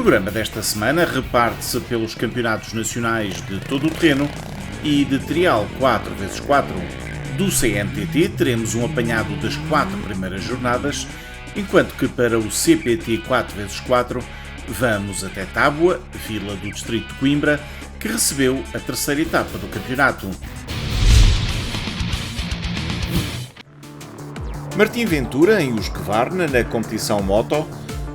programa desta semana reparte-se pelos campeonatos nacionais de todo o terreno e de trial 4x4. Do CMTT teremos um apanhado das 4 primeiras jornadas, enquanto que para o CPT 4x4 vamos até Tábua, vila do distrito de Coimbra, que recebeu a terceira etapa do campeonato. Martim Ventura em Husqvarna na competição moto,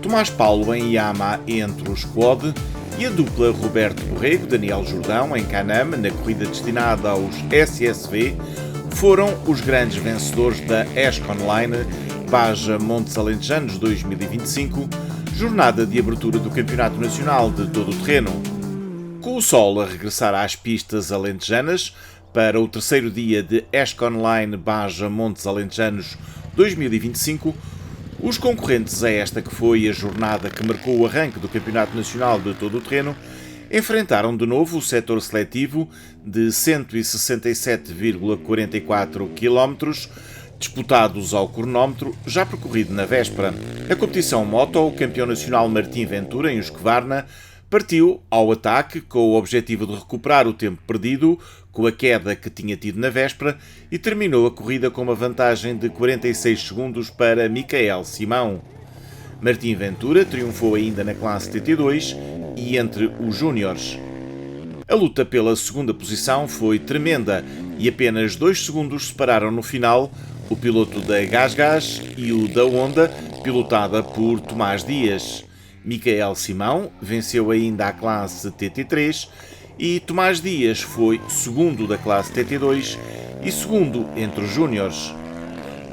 Tomás Paulo em Yamaha entre os quad e a dupla Roberto Borrego, Daniel Jordão em Can-Am na corrida destinada aos SSV foram os grandes vencedores da ESC Online Baja Montes Alentejanos 2025, jornada de abertura do Campeonato Nacional de todo o terreno. Com o sol a regressar às pistas alentejanas para o terceiro dia de ESC Online Baja Montes Alentejanos 2025, os concorrentes a esta que foi a jornada que marcou o arranque do Campeonato Nacional de todo o terreno enfrentaram de novo o setor seletivo de 167,44 km, disputados ao cronómetro, já percorrido na véspera. Na competição moto, o campeão nacional Martim Ventura, em Husqvarna, partiu ao ataque com o objetivo de recuperar o tempo perdido com a queda que tinha tido na véspera e terminou a corrida com uma vantagem de 46 segundos para Michael Simão. Martim Ventura triunfou ainda na classe TT2 e entre os júniores. A luta pela segunda posição foi tremenda e apenas 2 segundos separaram no final o piloto da GasGas e o da Honda, pilotada por Tomás Dias. Michael Simão venceu ainda a classe TT3 e Tomás Dias foi segundo da classe TT2 e segundo entre os júniores.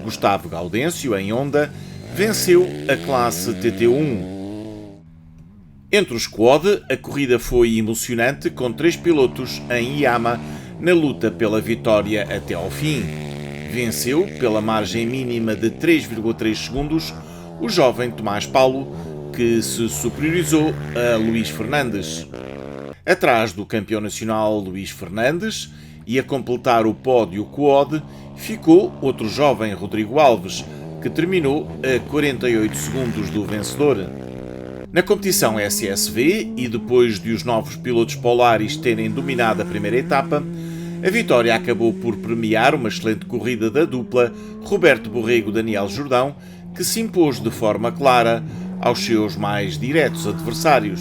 Gustavo Gaudêncio, em Honda, venceu a classe TT1. Entre os quad, a corrida foi emocionante com 3 pilotos em Yamaha na luta pela vitória até ao fim. Venceu, pela margem mínima de 3,3 segundos, o jovem Tomás Paulo, que se superiorizou a Luís Fernandes. Atrás do campeão nacional Luís Fernandes e a completar o pódio quad, ficou outro jovem Rodrigo Alves, que terminou a 48 segundos do vencedor. Na competição SSV, e depois de os novos pilotos Polaris terem dominado a primeira etapa, a vitória acabou por premiar uma excelente corrida da dupla Roberto Borrego-Daniel Jordão, que se impôs de forma clara aos seus mais diretos adversários.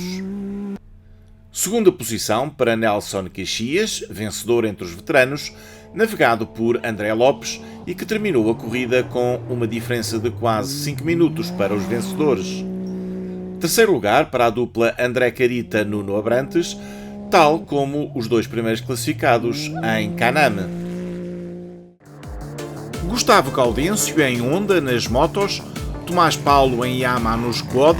Segunda posição para Nelson Caxias, vencedor entre os veteranos, navegado por André Lopes e que terminou a corrida com uma diferença de quase 5 minutos para os vencedores. Terceiro lugar para a dupla André Carita-Nuno Abrantes, tal como os 2 primeiros classificados em Can-Am. Gustavo Gaudêncio em Honda nas motos, Tomás Paulo em Yamaha nos quad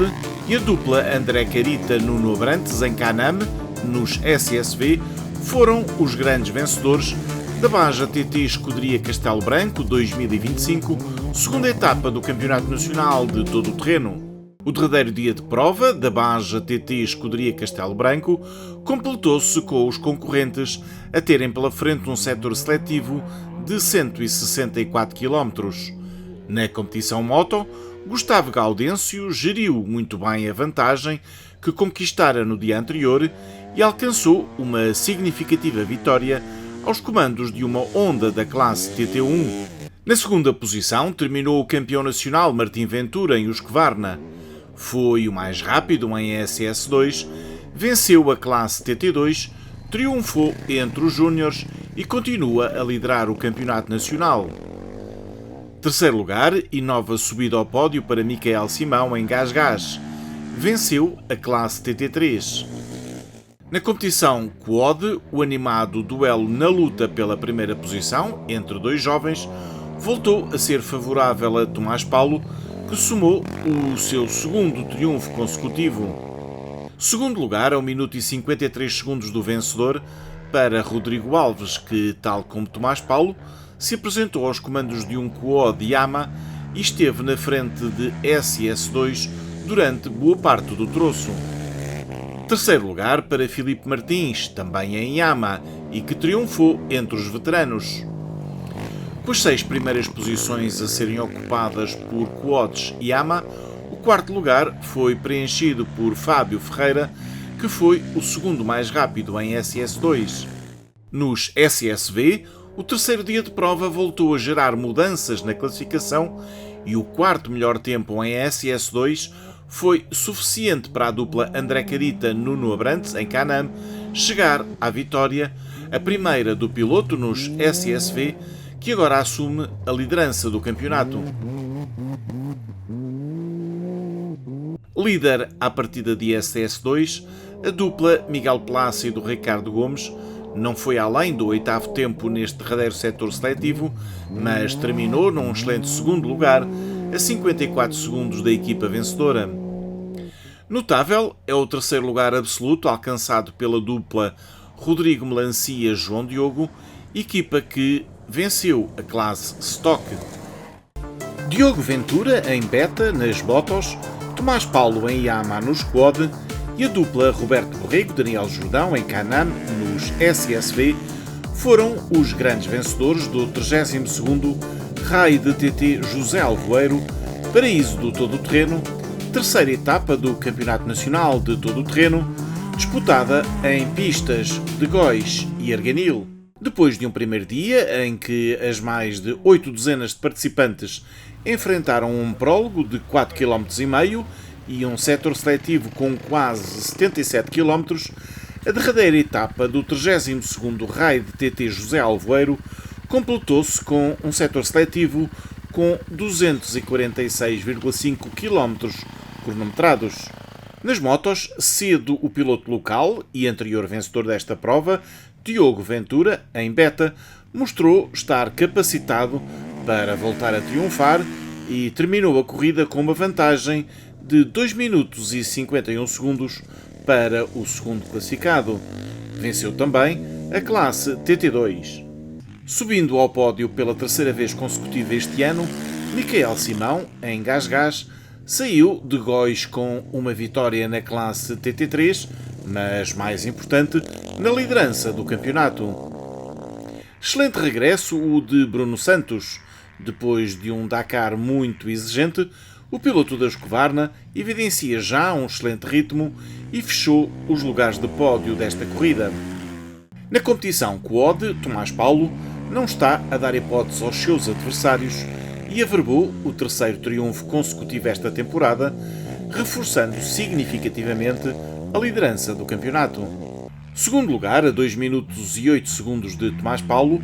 e a dupla André Carita-Nuno Abrantes em Can-Am nos SSV foram os grandes vencedores da Baja TT Escuderia Castelo Branco 2025, segunda etapa do Campeonato Nacional de todo o terreno. O derradeiro dia de prova da Baja TT Escuderia Castelo Branco completou-se com os concorrentes a terem pela frente um setor seletivo de 164 km. Na competição moto, Gustavo Gaudêncio geriu muito bem a vantagem que conquistara no dia anterior e alcançou uma significativa vitória aos comandos de uma Honda da classe TT1. Na segunda posição terminou o campeão nacional Martim Ventura em Husqvarna. Foi o mais rápido em SS2, venceu a classe TT2, triunfou entre os júniores e continua a liderar o campeonato nacional. Terceiro lugar e nova subida ao pódio para Michael Simão em GasGas. Venceu a classe TT3. Na competição quad, o animado duelo na luta pela primeira posição entre 2 jovens voltou a ser favorável a Tomás Paulo, que somou o seu segundo triunfo consecutivo. Segundo lugar, a 1 minuto e 53 segundos do vencedor, para Rodrigo Alves, que, tal como Tomás Paulo, se apresentou aos comandos de um quad Yamaha e esteve na frente de SS2 durante boa parte do troço. Terceiro lugar para Filipe Martins, também em Yamaha, e que triunfou entre os veteranos. Com as 6 primeiras posições a serem ocupadas por quads Yamaha, o quarto lugar foi preenchido por Fábio Ferreira, que foi o segundo mais rápido em SS2. Nos SSV, o terceiro dia de prova voltou a gerar mudanças na classificação e o quarto melhor tempo em SS2 foi suficiente para a dupla André Carita-Nuno Abrantes, em Can-Am, chegar à vitória, a primeira do piloto nos SSV, que agora assume a liderança do campeonato. Líder à partida de SS2, a dupla Miguel Plácido-Ricardo Gomes não foi além do oitavo tempo neste derradeiro setor seletivo, mas terminou num excelente segundo lugar, a 54 segundos da equipa vencedora. Notável é o terceiro lugar absoluto alcançado pela dupla Rodrigo Melancia-João Diogo, equipa que venceu a classe Stock. Diogo Ventura em Beta nas motos, Tomás Paulo em Yamaha nos Quad e a dupla Roberto Borrego-Daniel Jordão em Can-Am nos SSV foram os grandes vencedores do 32º Raid de TT José Alvoeiro, Paraíso do Todo-Terreno, terceira etapa do Campeonato Nacional de Todo-Terreno, disputada em pistas de Góis e Arganil. Depois de um primeiro dia em que as mais de 8 dezenas de participantes enfrentaram um prólogo de 4,5 km e um setor seletivo com quase 77 km, a derradeira etapa do 32º Raid de TT José Alvoeiro completou-se com um setor seletivo com 246,5 km cronometrados. Nas motos, cedo o piloto local e anterior vencedor desta prova, Diogo Ventura, em Beta, mostrou estar capacitado para voltar a triunfar e terminou a corrida com uma vantagem de 2 minutos e 51 segundos para o segundo classificado. Venceu também a classe TT2. Subindo ao pódio pela terceira vez consecutiva este ano, Micael Simão, em Gás-Gás, saiu de Góis com uma vitória na classe TT3, mas mais importante, na liderança do campeonato. Excelente regresso o de Bruno Santos. Depois de um Dakar muito exigente, o piloto da Husqvarna evidencia já um excelente ritmo e fechou os lugares de pódio desta corrida. Na competição Quad, Tomás Paulo não está a dar hipóteses aos seus adversários e averbou o terceiro triunfo consecutivo esta temporada, reforçando significativamente a liderança do campeonato. Segundo lugar, a 2 minutos e 8 segundos de Tomás Paulo,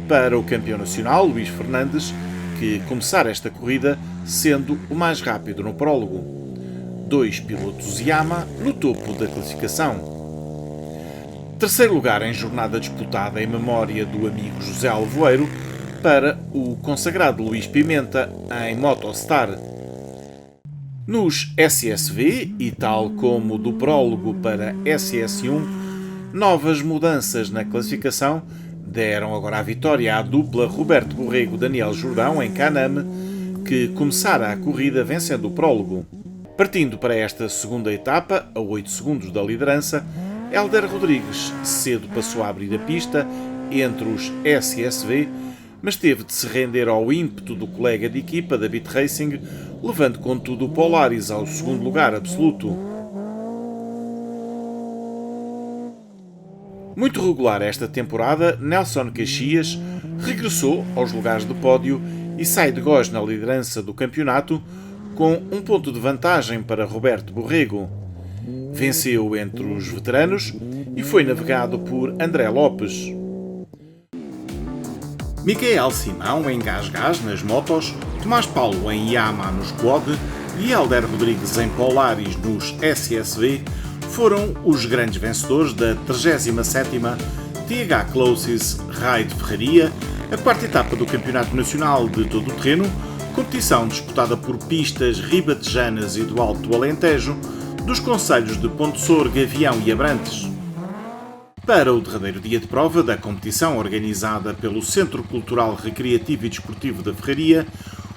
para o campeão nacional Luís Fernandes, que começara esta corrida sendo o mais rápido no prólogo. 2 pilotos Yamaha no topo da classificação. Terceiro lugar em jornada disputada em memória do amigo José Alvoeiro para o consagrado Luís Pimenta em Motostar. Nos SSV, e tal como do prólogo para SS1, novas mudanças na classificação deram agora a vitória à dupla Roberto Borrego-Daniel Jordão em Can-Am, que começara a corrida vencendo o prólogo. Partindo para esta segunda etapa, a 8 segundos da liderança, Hélder Rodrigues cedo passou a abrir a pista entre os SSV, mas teve de se render ao ímpeto do colega de equipa da Bit Racing, levando contudo o Polaris ao segundo lugar absoluto. Muito regular esta temporada, Nelson Caxias regressou aos lugares de pódio e sai de Góis na liderança do campeonato com um ponto de vantagem para Roberto Borrego. Venceu entre os veteranos e foi navegado por André Lopes. Micael Simão em Gás-Gás nas motos, Tomás Paulo em Yamaha nos Quad e Hélder Rodrigues em Polaris nos SSV foram os grandes vencedores da 37ª TH Closes Raid de Ferraria, a quarta etapa do Campeonato Nacional de Todo-Terreno, competição disputada por pistas ribatejanas e do Alto Alentejo, dos concelhos de Pontessor, Gavião e Abrantes. Para o derradeiro dia de prova da competição organizada pelo Centro Cultural Recreativo e Desportivo da Ferraria,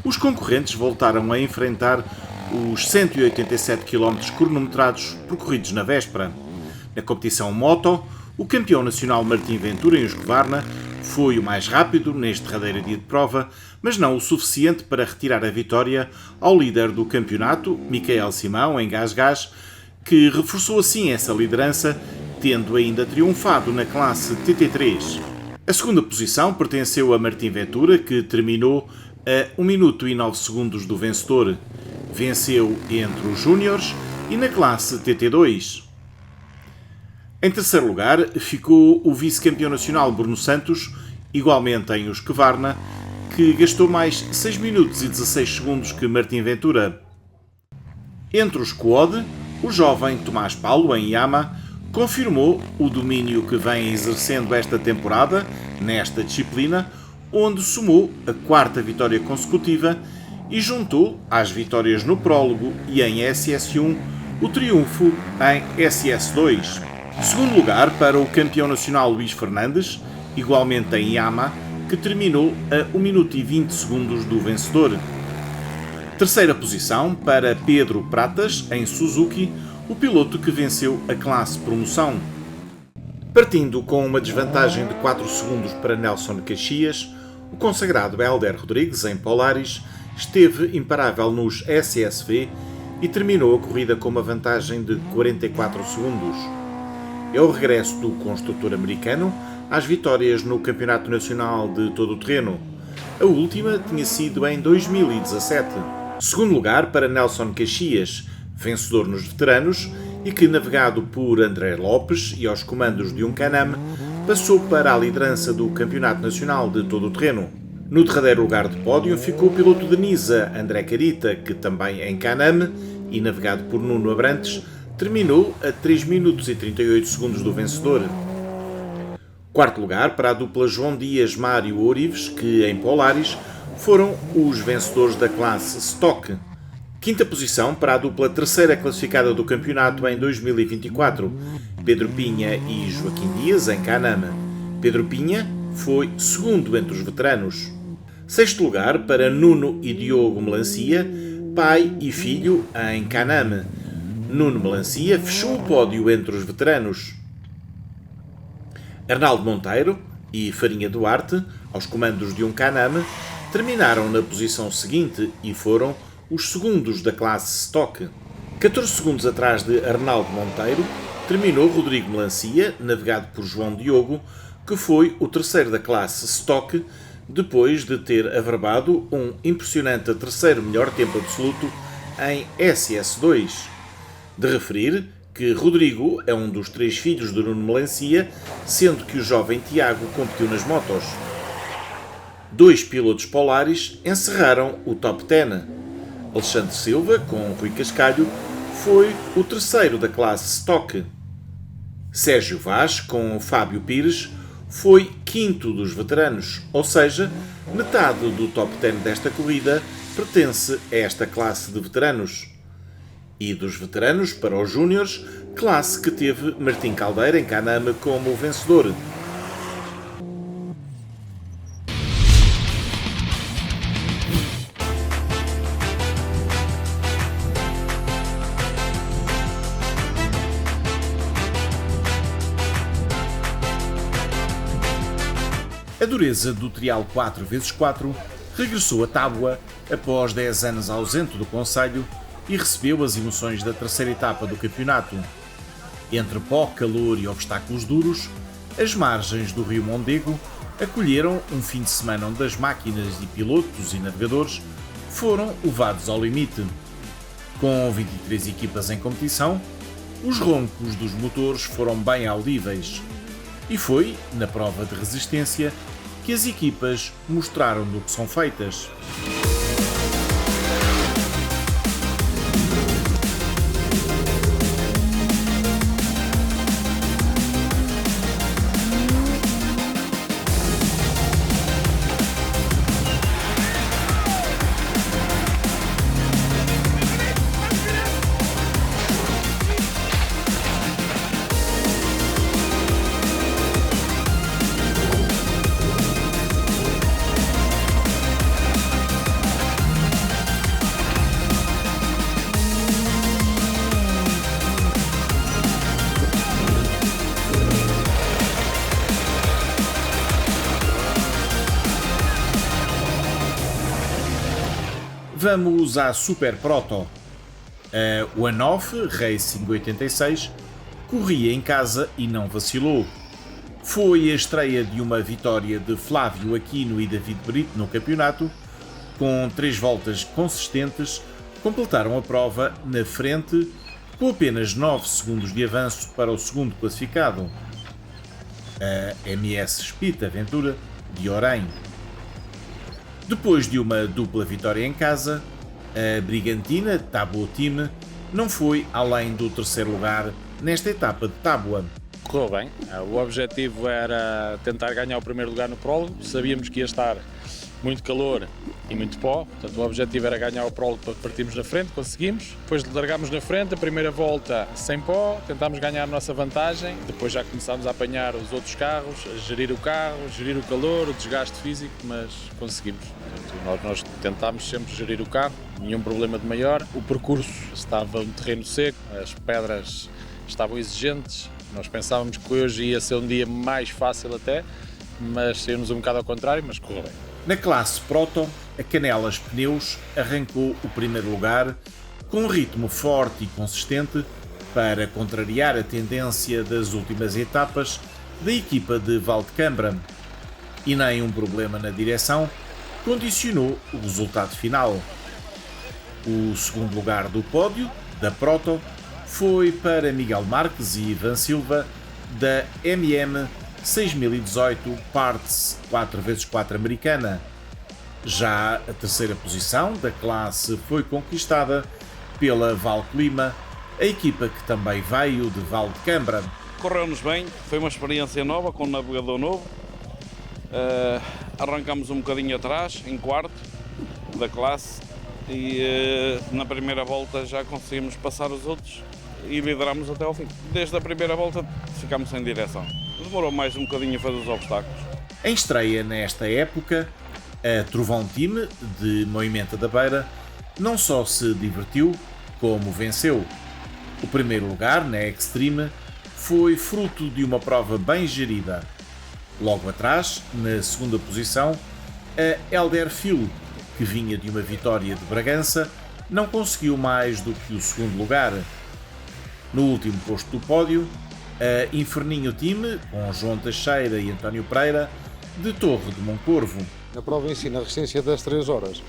os concorrentes voltaram a enfrentar os 187 km cronometrados percorridos na véspera. Na competição moto, o campeão nacional Martim Ventura em Husqvarna Foi o mais rápido neste derradeiro dia de prova, mas não o suficiente para retirar a vitória ao líder do campeonato, Michael Simão, em Gás-Gás, que reforçou assim essa liderança, tendo ainda triunfado na classe TT3. A segunda posição pertenceu a Martim Ventura, que terminou a 1 minuto e 9 segundos do vencedor. Venceu entre os júniores e na classe TT2. Em terceiro lugar ficou o vice-campeão nacional Bruno Santos, igualmente em Husqvarna, que gastou mais 6 minutos e 16 segundos que Martim Ventura. Entre os quad, o jovem Tomás Paulo, em Yama, confirmou o domínio que vem exercendo esta temporada, nesta disciplina, onde somou a quarta vitória consecutiva e juntou às vitórias no prólogo e em SS1 o triunfo em SS2. Segundo lugar para o campeão nacional Luís Fernandes, igualmente em Yama, que terminou a 1 minuto e 20 segundos do vencedor. Terceira posição para Pedro Pratas, em Suzuki, o piloto que venceu a classe promoção. Partindo com uma desvantagem de 4 segundos para Nelson Caxias, o consagrado Hélder Rodrigues, em Polaris, esteve imparável nos SSV e terminou a corrida com uma vantagem de 44 segundos. É o regresso do construtor americano às vitórias no Campeonato Nacional de Todo o Terreno. A última tinha sido em 2017. Segundo lugar para Nelson Caxias, vencedor nos veteranos e que, navegado por André Lopes e aos comandos de um Can-Am, passou para a liderança do Campeonato Nacional de Todo o Terreno. No derradeiro lugar de pódio ficou o piloto de Nisa, André Carita, que também em Can-Am e navegado por Nuno Abrantes, terminou a 3 minutos e 38 segundos do vencedor. Quarto lugar para a dupla João Dias-Mário Ourives, que em Polaris foram os vencedores da classe Stock. Quinta posição para a dupla terceira classificada do campeonato em 2024, Pedro Pinha e Joaquim Dias, em Can-Am. Pedro Pinha foi segundo entre os veteranos. Sexto lugar para Nuno e Diogo Melancia, pai e filho, em Can-Am. Nuno Melancia fechou o pódio entre os veteranos. Arnaldo Monteiro e Farinha Duarte, aos comandos de um Can-Am, terminaram na posição seguinte e foram os segundos da classe Stock. 14 segundos atrás de Arnaldo Monteiro, terminou Rodrigo Melancia, navegado por João Diogo, que foi o terceiro da classe Stock, depois de ter averbado um impressionante terceiro melhor tempo absoluto em SS2. De referir que Rodrigo é um dos 3 filhos de Nuno Melancia, sendo que o jovem Tiago competiu nas motos. 2 pilotos Polaris encerraram o top 10. Alexandre Silva, com Rui Cascalho, foi o terceiro da classe Stock. Sérgio Vaz, com Fábio Pires, foi quinto dos veteranos, ou seja, metade do top 10 desta corrida pertence a esta classe de veteranos. E dos veteranos para os júniores, classe que teve Martim Caldeira, em Can-Am, como vencedor. A dureza do trial 4x4 regressou à tábua após 10 anos ausente do concelho e recebeu as emoções da terceira etapa do campeonato. Entre pó, calor e obstáculos duros, as margens do rio Mondego acolheram um fim de semana onde as máquinas e pilotos e navegadores foram levados ao limite. Com 23 equipas em competição, os roncos dos motores foram bem audíveis. E foi, na prova de resistência, que as equipas mostraram do que são feitas. Vamos à Super Proto. A One Off Racing 86 corria em casa e não vacilou. Foi a estreia de uma vitória de Flávio Aquino e David Brito no campeonato. Com 3 voltas consistentes, completaram a prova na frente, com apenas 9 segundos de avanço para o segundo classificado, a MS Spit Aventura de Orem. Depois de uma dupla vitória em casa, a Brigantina Tábua Team não foi além do terceiro lugar nesta etapa de Tábua. Correu bem, o objetivo era tentar ganhar o primeiro lugar no prólogo, sabíamos que ia estar muito calor e muito pó, portanto o objetivo era ganhar o prólogo para partirmos na frente, conseguimos, depois largámos na frente, a primeira volta sem pó, tentámos ganhar a nossa vantagem, depois já começámos a apanhar os outros carros, a gerir o carro, gerir o calor, o desgaste físico, mas conseguimos. Portanto, nós tentámos sempre gerir o carro, nenhum problema de maior, o percurso estava um terreno seco, as pedras estavam exigentes, nós pensávamos que hoje ia ser um dia mais fácil até, mas saiu-nos um bocado ao contrário, mas correu bem. Na classe Proto, a Canelas Pneus arrancou o primeiro lugar com um ritmo forte e consistente para contrariar a tendência das últimas etapas da equipa de Valdecambra. E nem um problema na direção condicionou o resultado final. O segundo lugar do pódio, da Proto, foi para Miguel Marques e Ivan Silva, da MM 6018 Parts 4x4 americana. Já a terceira posição da classe foi conquistada pela Valcolima, a equipa que também veio de Valdecambra. Correu-nos bem, foi uma experiência nova, com um navegador novo. Arrancamos um bocadinho atrás, em quarto da classe, e na primeira volta já conseguimos passar os outros e lideramos até ao fim. Desde a primeira volta ficámos sem direção. Demorou mais um bocadinho a fazer os obstáculos. Em estreia nesta época, a Trovão Team de Moimenta da Beira não só se divertiu, como venceu. O primeiro lugar na Extreme foi fruto de uma prova bem gerida. Logo atrás, na segunda posição, a Elder Phil, que vinha de uma vitória de Bragança, não conseguiu mais do que o segundo lugar. No último posto do pódio, a Inferninho Team, com João Teixeira e António Pereira, de Torre de Moncorvo. Na prova em si, na resistência das 3 horas,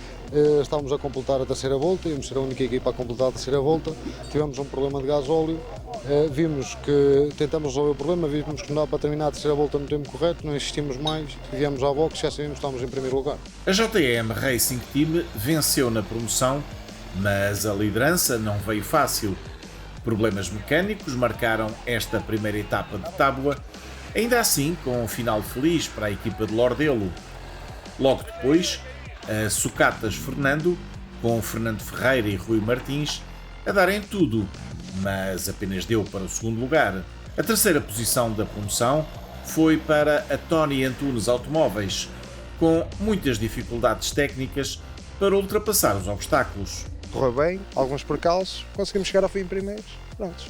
estávamos a completar a terceira volta, íamos ser a única equipa a completar a terceira volta, tivemos um problema de gasóleo, vimos que tentamos resolver o problema, vimos que não dá para terminar a terceira volta no tempo correto, não insistimos mais, viemos à boxe, já sabíamos que estávamos em primeiro lugar. A JM Racing Team venceu na promoção, mas a liderança não veio fácil. Problemas mecânicos marcaram esta primeira etapa de Tábua, ainda assim com um final feliz para a equipa de Lordelo. Logo depois, a Sucatas Fernando, com Fernando Ferreira e Rui Martins, a darem tudo, mas apenas deu para o segundo lugar. A terceira posição da promoção foi para a Tony Antunes Automóveis, com muitas dificuldades técnicas para ultrapassar os obstáculos. Correu bem, alguns percalços, conseguimos chegar ao fim primeiros, prontos.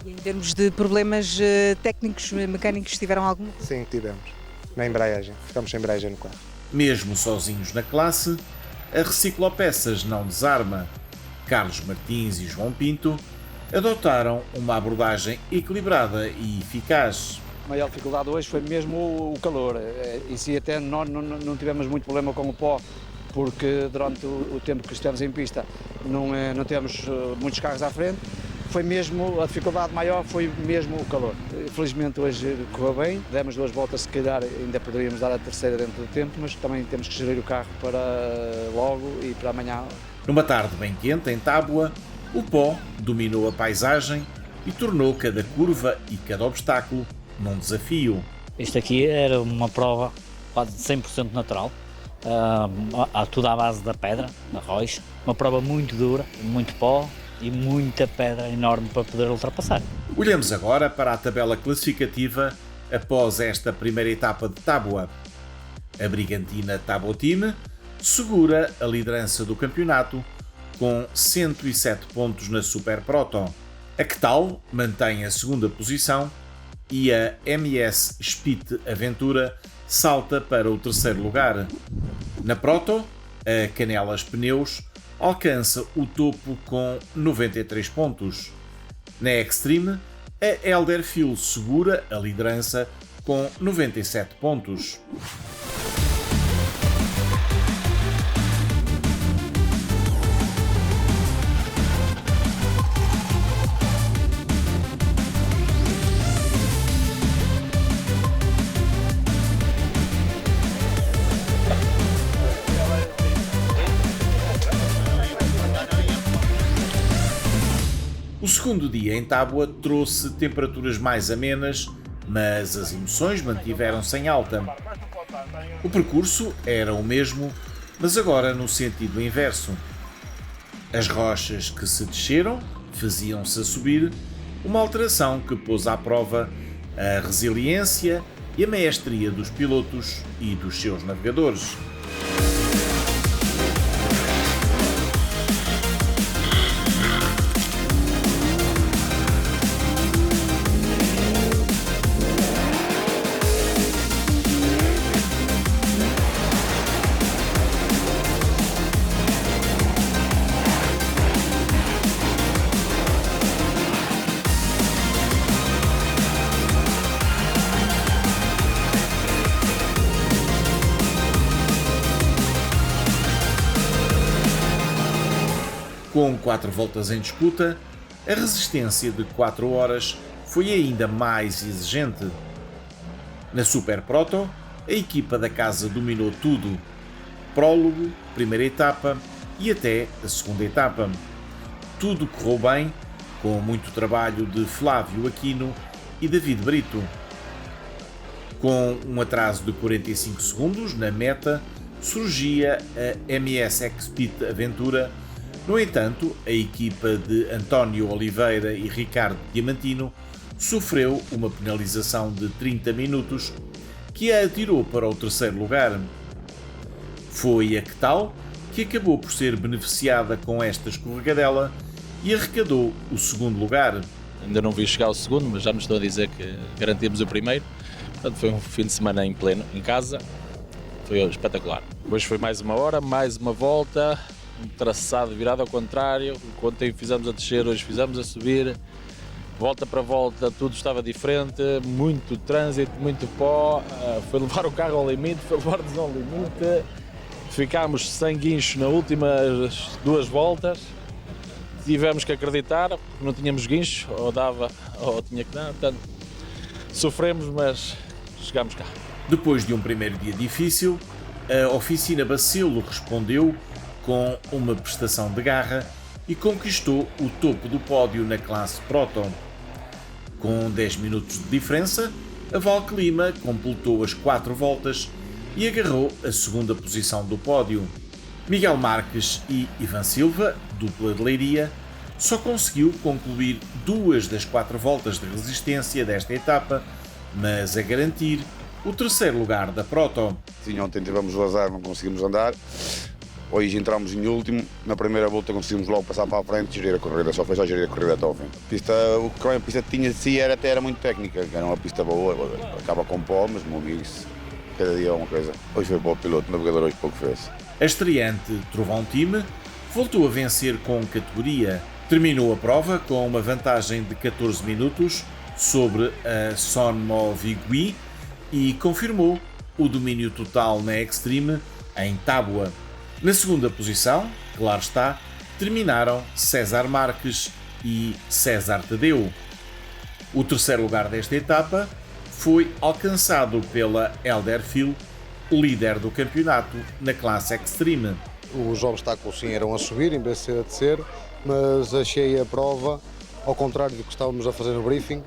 E em termos de problemas técnicos, mecânicos, tiveram algum? Sim, tivemos. Na embreagem, ficamos sem embreagem no carro. Mesmo sozinhos na classe, a Reciclopeças não desarma. Carlos Martins e João Pinto adotaram uma abordagem equilibrada e eficaz. A maior dificuldade hoje foi mesmo o calor. Em si até nós não tivemos muito problema com o pó, porque durante o tempo que estivemos em pista não temos muitos carros à frente. Foi mesmo, a dificuldade maior foi mesmo o calor. Felizmente hoje correu bem, demos 2 voltas, se calhar ainda poderíamos dar a terceira dentro do tempo, mas também temos que gerir o carro para logo e para amanhã. Numa tarde bem quente, em Tábua, o pó dominou a paisagem e tornou cada curva e cada obstáculo num desafio. Isto aqui era uma prova quase 100% natural, tudo à base da pedra, da rocha, uma prova muito dura, muito pó e muita pedra enorme para poder ultrapassar. Olhamos agora para a tabela classificativa após esta primeira etapa de Tábua. A Brigantina Tábua Team segura a liderança do campeonato com 107 pontos na Super Proto. A Quetal mantém a segunda posição e a MS Spit Aventura salta para o terceiro lugar. Na Proto, a Canelas Pneus alcança o topo com 93 pontos. Na Extreme, a Elderfield segura a liderança com 97 pontos. O segundo dia em Tábua trouxe temperaturas mais amenas, mas as emoções mantiveram-se em alta. O percurso era o mesmo, mas agora no sentido inverso. As rochas que se desceram faziam-se a subir, uma alteração que pôs à prova a resiliência e a maestria dos pilotos e dos seus navegadores. Com 4 voltas em disputa, a resistência de 4 horas foi ainda mais exigente. Na Super Proto, a equipa da casa dominou tudo: prólogo, primeira etapa e até a segunda etapa. Tudo correu bem, com muito trabalho de Flávio Aquino e David Brito. Com um atraso de 45 segundos na meta, surgia a MS Expedit Aventura. No entanto, a equipa de António Oliveira e Ricardo Diamantino sofreu uma penalização de 30 minutos que a atirou para o terceiro lugar. Foi a Quetal que acabou por ser beneficiada com esta escorregadela e arrecadou o segundo lugar. Ainda não vi chegar ao segundo, mas já me estou a dizer que garantimos o primeiro. Portanto, foi um fim de semana em pleno, em casa. Foi espetacular. Hoje foi mais uma hora, mais uma volta. Um traçado virado ao contrário. Ontem fizemos a descer, hoje fizemos a subir. Volta para volta, tudo estava diferente. Muito trânsito, muito pó. Foi levar o carro ao limite, foi levar-nos ao limite. Ficámos sem guincho nas últimas 2 voltas. Tivemos que acreditar, porque não tínhamos guincho, ou dava ou tinha que dar. Portanto, sofremos, mas chegámos cá. Depois de um primeiro dia difícil, a oficina Bacilo respondeu com uma prestação de garra e conquistou o topo do pódio na classe Proto. Com 10 minutos de diferença, a Valclima completou as 4 voltas e agarrou a segunda posição do pódio. Miguel Marques e Ivan Silva, dupla de Leiria, só conseguiu concluir 2 das 4 voltas de resistência desta etapa, mas a garantir o terceiro lugar da Proto. Sim, ontem tivemos o azar, não conseguimos andar. Hoje entramos em último, na primeira volta conseguimos logo passar para a frente e gerir a corrida, só foi só gerir a corrida até ao fim. O que a pista tinha de si era muito técnica, era uma pista boa, acaba com pó, mas não vi isso. Cada dia é uma coisa. Hoje foi para o piloto, o navegador hoje pouco fez. A estreante Trovão Team voltou a vencer com categoria. Terminou a prova com uma vantagem de 14 minutos sobre a Sonmo Vigui e confirmou o domínio total na Extreme em Tábua. Na segunda posição, claro está, terminaram César Marques e César Tadeu. O terceiro lugar desta etapa foi alcançado pela Elderfield, líder do campeonato na classe Extreme. Os obstáculos sim eram a subir em vez de ser a descer, mas achei a prova, ao contrário do que estávamos a fazer no briefing,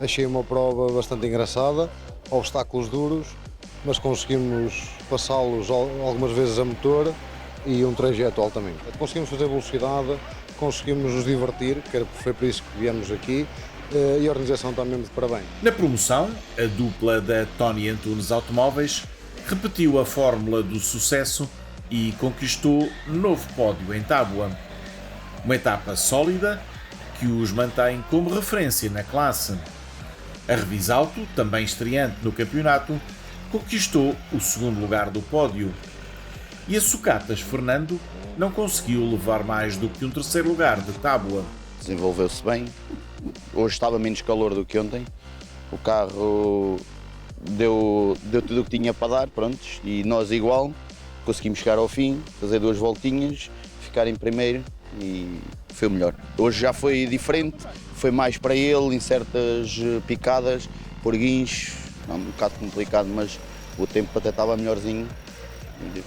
achei uma prova bastante engraçada, obstáculos duros, mas conseguimos passá-los algumas vezes a motor e um trajeto altamente. Conseguimos fazer velocidade, conseguimos nos divertir, que foi por isso que viemos aqui, e a organização está mesmo de parabéns. Na promoção, a dupla da Tony Antunes Automóveis repetiu a fórmula do sucesso e conquistou novo pódio em Tábua. Uma etapa sólida que os mantém como referência na classe. A Revisalto, também estreante no campeonato, conquistou o segundo lugar do pódio. E a Sucatas Fernando não conseguiu levar mais do que um terceiro lugar de tábua. Desenvolveu-se bem, hoje estava menos calor do que ontem, o carro deu tudo o que tinha para dar, prontos, e nós igual, conseguimos chegar ao fim, fazer 2 voltinhas, ficar em primeiro e foi o melhor. Hoje já foi diferente, foi mais para ele em certas picadas, por guinchos, um bocado complicado, mas o tempo até estava melhorzinho,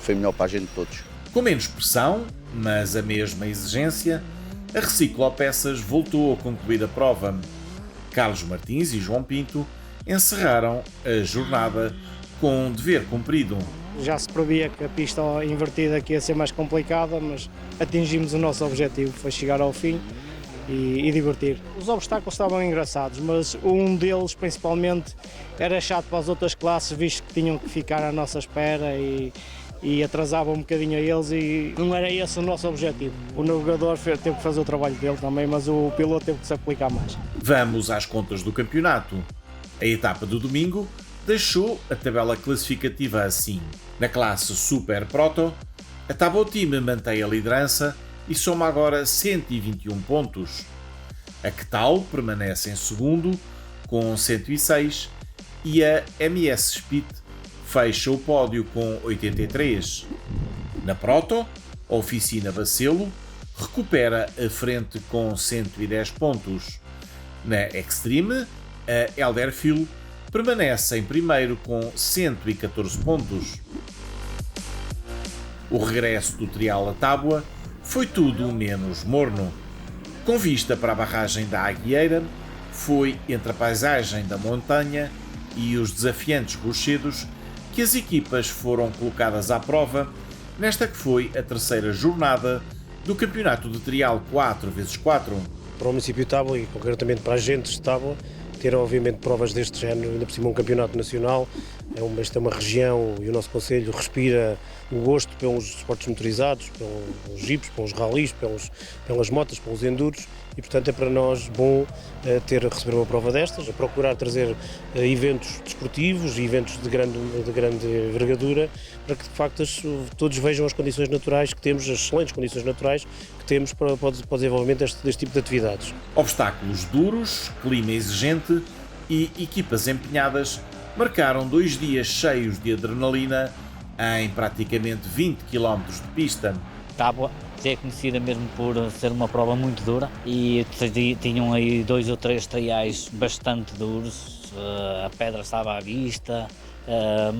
foi melhor para a gente todos. Com menos pressão, mas a mesma exigência, a Reciclopeças voltou a concluir a prova. Carlos Martins e João Pinto encerraram a jornada com um dever cumprido. Já se previa que a pista invertida aqui ia ser mais complicada, mas atingimos o nosso objetivo, foi chegar ao fim e divertir. Os obstáculos estavam engraçados, mas um deles principalmente era chato para as outras classes, visto que tinham que ficar à nossa espera e atrasava um bocadinho a eles e não era esse o nosso objetivo. O navegador teve que fazer o trabalho dele também, mas o piloto teve que se aplicar mais. Vamos às contas do campeonato. A etapa do domingo deixou a tabela classificativa assim. Na classe Super Proto, a Tabo Team mantém a liderança e soma agora 121 pontos. A Ktal permanece em segundo, com 106, e a MS Speed fecha o pódio com 83. Na Proto, a Oficina Bacelo recupera a frente com 110 pontos. Na Extreme, a Elderfield permanece em primeiro com 114 pontos. O regresso do trial à tábua foi tudo menos morno. Com vista para a barragem da Aguieira, foi entre a paisagem da montanha e os desafiantes rochedos que as equipas foram colocadas à prova nesta que foi a terceira jornada do campeonato de trial 4x4. Para o município de Tábua e concretamente para agentes de Tábua, ter obviamente provas deste género, ainda por cima um campeonato nacional, esta é uma região e o nosso concelho respira o gosto pelos esportes motorizados, pelos jipes, pelos ralis, pelas motas, pelos enduros e portanto é para nós bom receber uma prova destas, a procurar trazer eventos desportivos e eventos de grande envergadura para que de facto todos vejam as condições naturais que temos, as excelentes condições naturais que temos para o desenvolvimento deste tipo de atividades. Obstáculos duros, clima exigente e equipas empenhadas marcaram 2 dias cheios de adrenalina em praticamente 20 km de pista. Tábua é conhecida mesmo por ser uma prova muito dura e tinham aí 2 ou 3 triais bastante duros, a pedra estava à vista,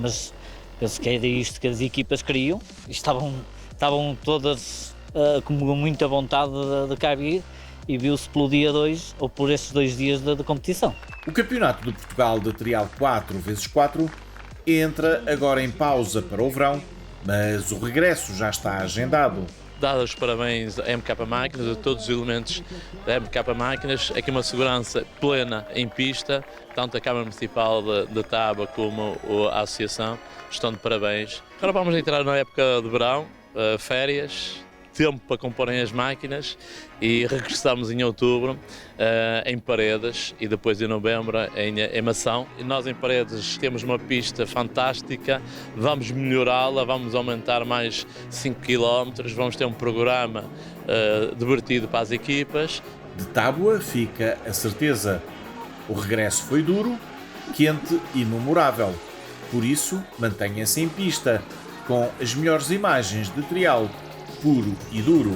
mas penso que era isto que as equipas queriam e estavam todas com muita vontade de cá vir e viu-se pelo dia 2 ou por estes 2 dias de competição. O Campeonato de Portugal de Trial 4x4 entra agora em pausa para o verão, mas o regresso já está agendado. Dados os parabéns à MK Máquinas, a todos os elementos da MK Máquinas, aqui uma segurança plena em pista, tanto a Câmara Municipal de Tábua como a Associação estão de parabéns. Agora vamos entrar na época de verão, férias, tempo para comporem as máquinas e regressamos em outubro em Paredes e depois em novembro em Mação. E nós em Paredes temos uma pista fantástica, vamos melhorá-la, vamos aumentar mais 5 km, vamos ter um programa divertido para as equipas. De Tábua fica a certeza, o regresso foi duro, quente e memorável, por isso mantenha-se em pista com as melhores imagens de trial puro e duro.